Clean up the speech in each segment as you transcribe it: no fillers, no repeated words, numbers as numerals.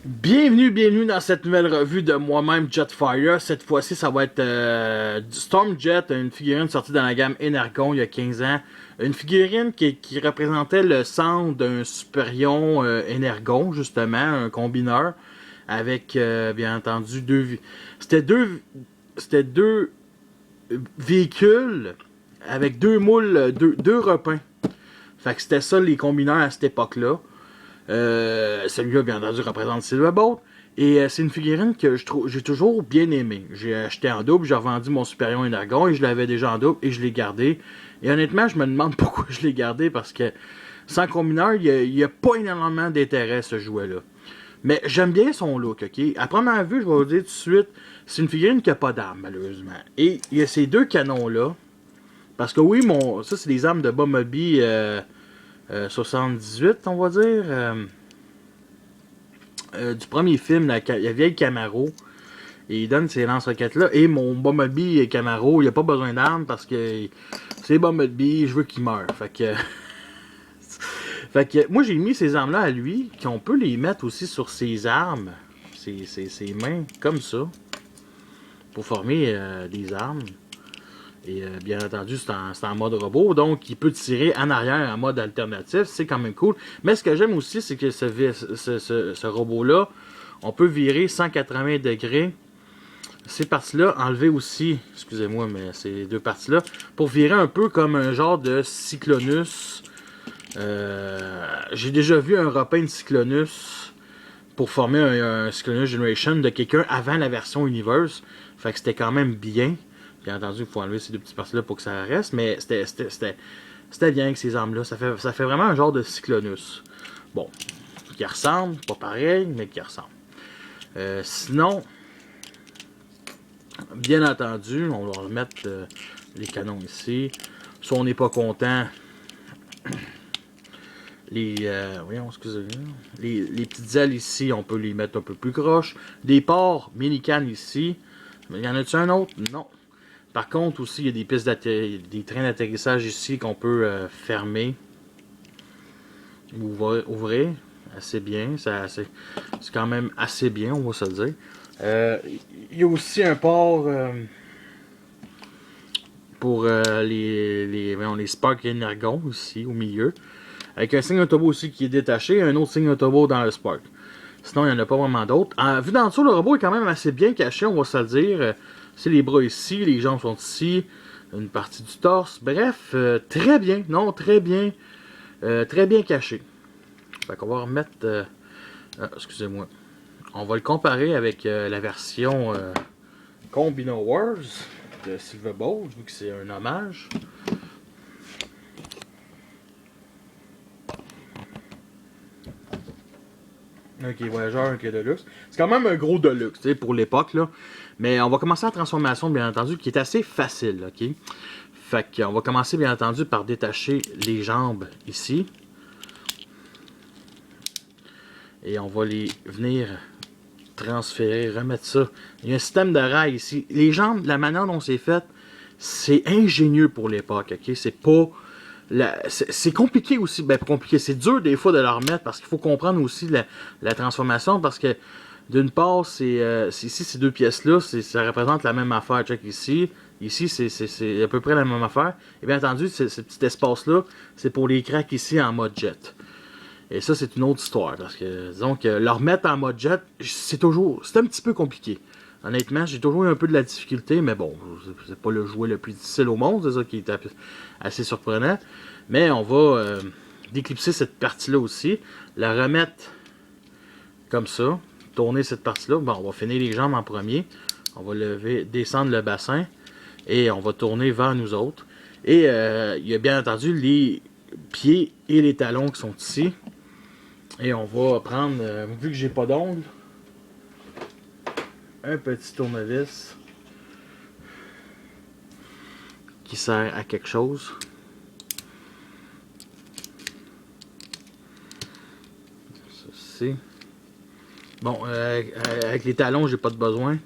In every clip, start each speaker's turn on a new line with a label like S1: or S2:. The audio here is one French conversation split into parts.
S1: Bienvenue dans cette nouvelle revue de moi-même Jetfire. Cette fois-ci, ça va être Stormjet, une figurine sortie dans la gamme Energon il y a 15 ans. Une figurine qui représentait le centre d'un Superion Energon, justement, un combineur, avec, bien entendu, C'était deux véhicules avec deux moules, deux repins. Fait que c'était ça les combineurs à cette époque-là. Celui-là, bien entendu, représente Silverbolt. Et c'est une figurine que j'ai toujours bien aimée. J'ai acheté en double, j'ai revendu mon Superion Energon et je l'avais déjà en double et je l'ai gardé. Et honnêtement, je me demande pourquoi je l'ai gardé parce que sans combineur, il n'y a pas énormément d'intérêt ce jouet-là. Mais j'aime bien son look, ok? À première vue, je vais vous dire tout de suite, c'est une figurine qui n'a pas d'armes, malheureusement. Et il y a ces deux canons-là. Parce que oui, ça c'est des armes de Bumblebee 78, on va dire. Du premier film, la vieille Camaro. Et il donne ces lance-roquettes-là. Et mon Bumblebee Camaro, il a pas besoin d'armes parce que c'est Bumblebee, je veux qu'il meure. Fait que. Fait que moi j'ai mis ces armes-là à lui, qu'on peut les mettre aussi sur ses armes, ses mains, comme ça, pour former des armes. Et bien entendu, c'est en mode robot, donc il peut tirer en arrière en mode alternatif, c'est quand même cool. Mais ce que j'aime aussi, c'est que ce robot-là, on peut virer 180 degrés. Ces parties-là, enlever aussi, excusez-moi, mais ces deux parties-là, pour virer un peu comme un genre de Cyclonus. J'ai déjà vu un repin de Cyclonus pour former un Cyclonus Generation de quelqu'un avant la version Universe. Fait que c'était quand même bien. Bien entendu, il faut enlever ces deux petites parties-là pour que ça reste, mais c'était bien avec ces armes-là. Ça fait vraiment un genre de Cyclonus. Bon, qui ressemble, pas pareil, mais qui ressemble. Sinon, bien entendu, on va remettre les canons ici. Si on n'est pas content, voyons, excusez-moi. Les petites ailes ici, on peut les mettre un peu plus croches. Des ports mini-cannes ici. Mais y en a-tu un autre? Non. Par contre, aussi, il y a des pistes des trains d'atterrissage ici qu'on peut fermer ou ouvrir assez bien. C'est quand même assez bien, on va se le dire. Il y a aussi un port pour les Spark Energon ici, au milieu. Avec un signe turbo aussi qui est détaché et un autre signe turbo dans le Spark. Sinon, il n'y en a pas vraiment d'autres. Vu d'en dessous, le robot est quand même assez bien caché, on va se le dire. C'est les bras ici, les jambes sont ici, une partie du torse. Bref, très bien, non, très bien caché. Fait qu'on va remettre... excusez-moi. On va le comparer avec la version Combino Wars de Silverbolt, vu que c'est un hommage. Ok, voyageur, ok, Deluxe. C'est quand même un gros Deluxe, tu sais, pour l'époque, là. Mais on va commencer la transformation, bien entendu, qui est assez facile, ok? Fait qu'on va commencer, bien entendu, par détacher les jambes ici. Et on va les venir transférer, remettre ça. Il y a un système de rail ici. Les jambes, la manière dont c'est fait, c'est ingénieux pour l'époque, ok? C'est pas... C'est compliqué aussi, ben compliqué, c'est dur des fois de la remettre parce qu'il faut comprendre aussi la transformation parce que d'une part, ici ces deux pièces-là, ça représente la même affaire. Check ici, c'est à peu près la même affaire. Et bien entendu, ce petit espace-là, c'est pour les cracks ici en mode jet. Et ça, c'est une autre histoire parce que disons que le remettre en mode jet, c'est un petit peu compliqué. Honnêtement, j'ai toujours eu un peu de la difficulté, mais bon, c'est pas le jouet le plus difficile au monde, c'est ça qui est assez surprenant. Mais on va déclipser cette partie-là aussi, la remettre comme ça, tourner cette partie-là. Bon, on va finir les jambes en premier, on va descendre le bassin, et on va tourner vers nous autres. Et il y a bien entendu les pieds et les talons qui sont ici. Et on va prendre, vu que j'ai pas d'ongles, un petit tournevis qui sert à quelque chose. Ceci. Bon, avec les talons, j'ai pas de besoin.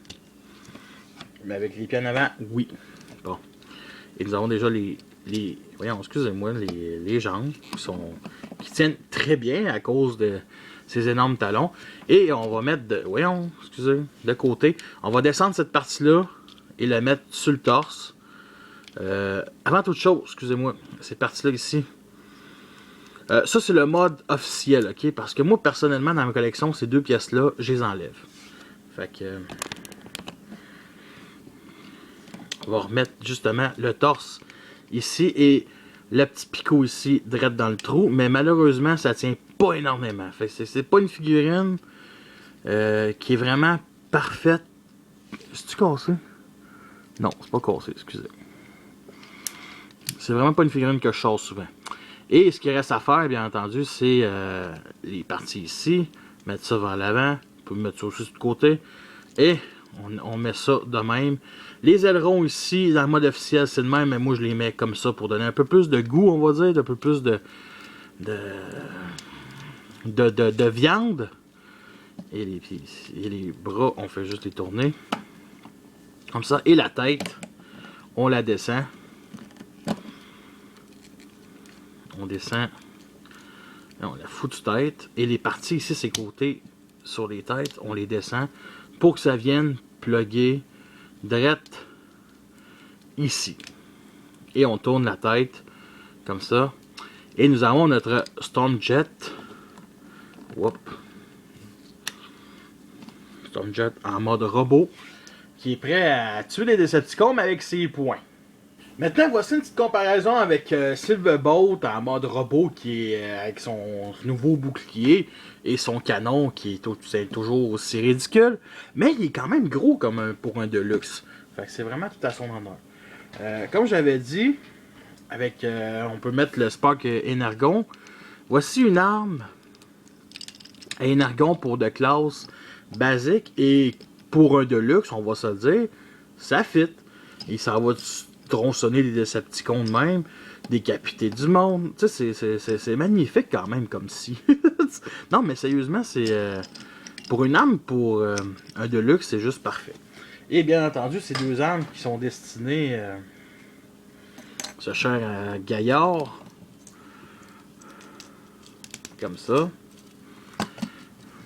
S1: Mais avec les pieds en avant, oui. Bon. Et nous avons déjà voyons, excusez-moi, les jambes qui tiennent très bien à cause de ces énormes talons. Et on va mettre, de côté. On va descendre cette partie-là et la mettre sur le torse. Avant toute chose, excusez-moi, cette partie-là ici. Ça, c'est le mode officiel, ok? Parce que moi, personnellement, dans ma collection, ces deux pièces-là, je les enlève. Fait que... on va remettre justement le torse ici et le petit picot ici, direct dans le trou. Mais malheureusement, ça tient pas énormément. Fait que c'est pas une figurine qui est vraiment parfaite. C'est-tu cassé? Non, c'est pas cassé, excusez. C'est vraiment pas une figurine que je chasse souvent. Et ce qu'il reste à faire, bien entendu, c'est les parties ici. Mettre ça vers l'avant. On peut mettre ça aussi de côté. Et on met ça de même. Les ailerons ici, dans le mode officiel, c'est de même. Mais moi, je les mets comme ça pour donner un peu plus de goût, on va dire. Un peu plus de viande. Et les bras, on fait juste les tourner. Comme ça. Et la tête, on la descend. On descend. On la fout de tête. Et les parties ici, ces côtés sur les têtes, on les descend pour que ça vienne plugger direct ici. Et on tourne la tête comme ça. Et nous avons notre Stormjet. Stormjet en mode robot qui est prêt à tuer les Decepticons avec ses poings. Maintenant, voici une petite comparaison avec Silverbolt en mode robot qui est avec son nouveau bouclier et son canon qui est toujours aussi ridicule, mais il est quand même gros comme pour un Deluxe. Fait que c'est vraiment tout à son honneur. Comme j'avais dit, avec on peut mettre le Spark Energon. Voici une arme à Energon pour de classe basique et pour un Deluxe, on va se le dire, ça fit. Et ça va tronçonner des Decepticons de même, décapiter du monde. Tu sais, c'est magnifique quand même comme si. Non, mais sérieusement, c'est pour une arme, pour un Deluxe, c'est juste parfait. Et bien entendu, ces deux armes qui sont destinées ce cher gaillard. Comme ça.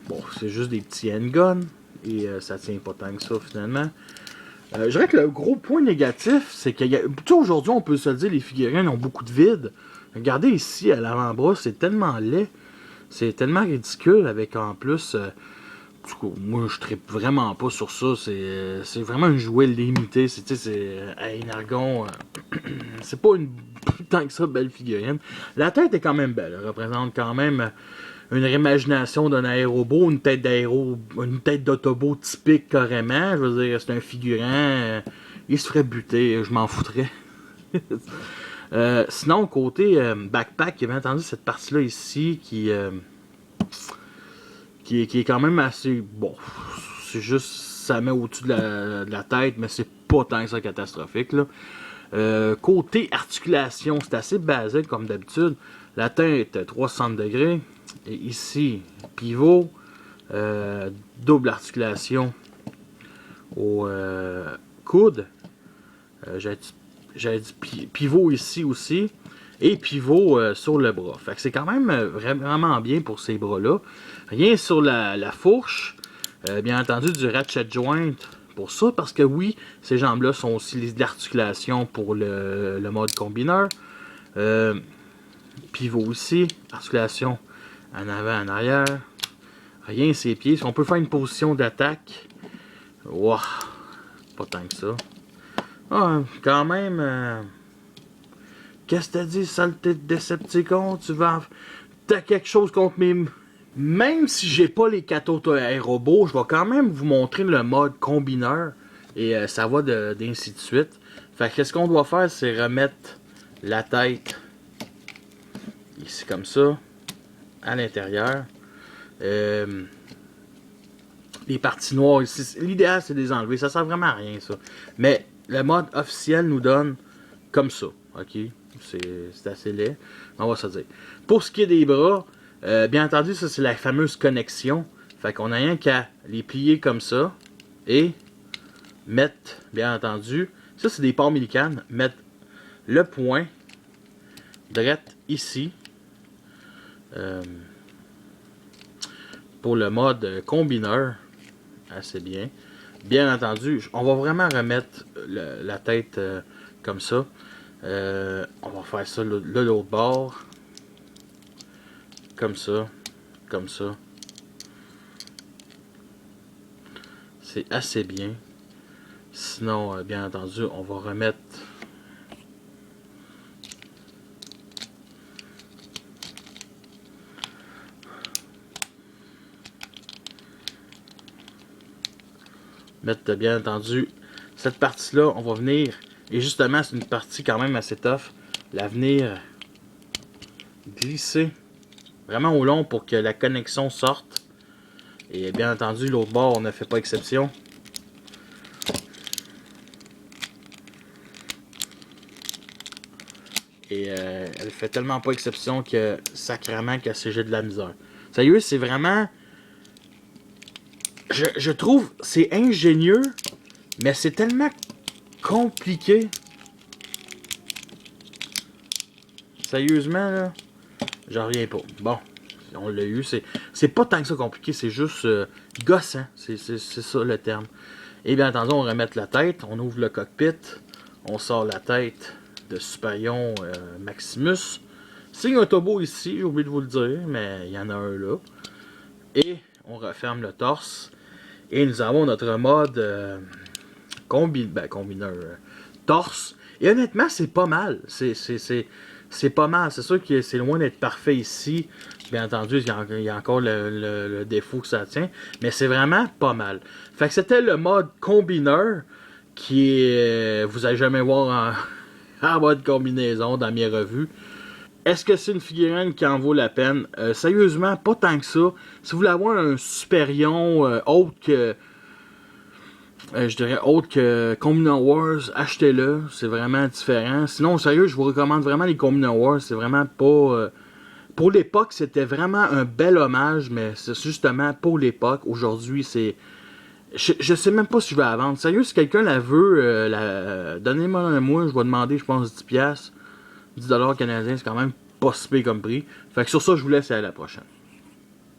S1: Bon, c'est juste des petits handguns. Et ça tient pas tant que ça finalement. Je dirais que le gros point négatif, c'est qu'aujourd'hui, on peut se le dire, les figurines ont beaucoup de vide. Regardez ici, à l'avant-bras, c'est tellement laid. C'est tellement ridicule avec en plus... du coup, moi, je trippe vraiment pas sur ça. C'est vraiment un jouet limité. C'est à Energon. C'est pas une tant que ça belle figurine. La tête est quand même belle. Elle représente quand même une réimagination d'un aérobot, une tête d'autobo typique carrément. Je veux dire, c'est un figurant. Il se ferait buter, je m'en foutrais. Sinon, côté backpack, il y avait entendu cette partie-là ici qui est quand même assez... Bon, c'est juste, ça met au-dessus de la tête, mais c'est pas tant que ça catastrophique, là. Côté articulation, c'est assez basique comme d'habitude. La tête, 360 degrés. Et ici, pivot. Double articulation au coude. J'avais dit pivot ici aussi. Et pivot sur le bras. Fait que c'est quand même vraiment bien pour ces bras-là. Rien sur la fourche. Bien entendu, du ratchet joint pour ça. Parce que oui, ces jambes-là sont aussi l'articulation pour le mode combineur. Pivot ici. Articulation en avant, en arrière. Rien ses pieds. Si on peut faire une position d'attaque. Wow, pas tant que ça. Ah, quand même... Qu'est-ce que t'as dit, saleté de Decepticon? T'as quelque chose contre mes... Même si j'ai pas les 4 autres aérobots, je vais quand même vous montrer le mode combineur. Et ça va d'ainsi de suite. Fait que ce qu'on doit faire, c'est remettre la tête ici comme ça, à l'intérieur. Les parties noires ici, l'idéal c'est de les enlever. Ça sert vraiment à rien, ça. Mais le mode officiel nous donne comme ça. Ok? C'est assez laid, on va se dire. Pour ce qui est des bras, bien entendu, ça c'est la fameuse connexion. Fait qu'on n'a rien qu'à les plier comme ça et mettre, bien entendu, ça c'est des ports millicanes, mettre le point direct ici. pour le mode combineur. Assez bien. Bien entendu, on va vraiment remettre la tête comme ça. On va faire ça de l'autre bord. Comme ça. Comme ça. C'est assez bien. Sinon, bien entendu, on va remettre bien entendu cette partie-là, on va venir, et justement c'est une partie quand même assez tough, la venir glisser vraiment au long pour que la connexion sorte. Et bien entendu, l'autre bord, on ne fait pas exception. Et elle fait tellement pas exception que sacrément qu'elle s'est de la misère. Sérieux, c'est vraiment... Je trouve c'est ingénieux, mais c'est tellement compliqué. Sérieusement, là, j'en reviens pas. Bon, on l'a eu. C'est pas tant que ça compliqué, c'est juste gossant. C'est ça le terme. Et bien entendu, on remet la tête, on ouvre le cockpit, on sort la tête de Superion Maximus. Signe un turbo ici, j'ai oublié de vous le dire, mais il y en a un là. Et on referme le torse. Et nous avons notre mode combineur torse. Et honnêtement, c'est pas mal. C'est pas mal. C'est sûr que c'est loin d'être parfait ici. Bien entendu, il y a encore le défaut que ça tient. Mais c'est vraiment pas mal. Fait que c'était le mode combineur qui est, vous n'allez jamais voir en mode combinaison dans mes revues. Est-ce que c'est une figurine qui en vaut la peine? Sérieusement, pas tant que ça. Si vous voulez avoir un Superion autre que... je dirais autre que Combiner Wars, achetez-le. C'est vraiment différent. Sinon, sérieux, je vous recommande vraiment les Combiner Wars. C'est vraiment pas... pour l'époque, c'était vraiment un bel hommage, mais c'est justement pour l'époque. Aujourd'hui, c'est... Je sais même pas si je vais la vendre. Sérieux, si quelqu'un la veut, donnez-moi un mois, je vais demander, je pense, 10$. 10$ canadiens, c'est quand même pas si pire comme prix. Fait que sur ça, je vous laisse et à la prochaine.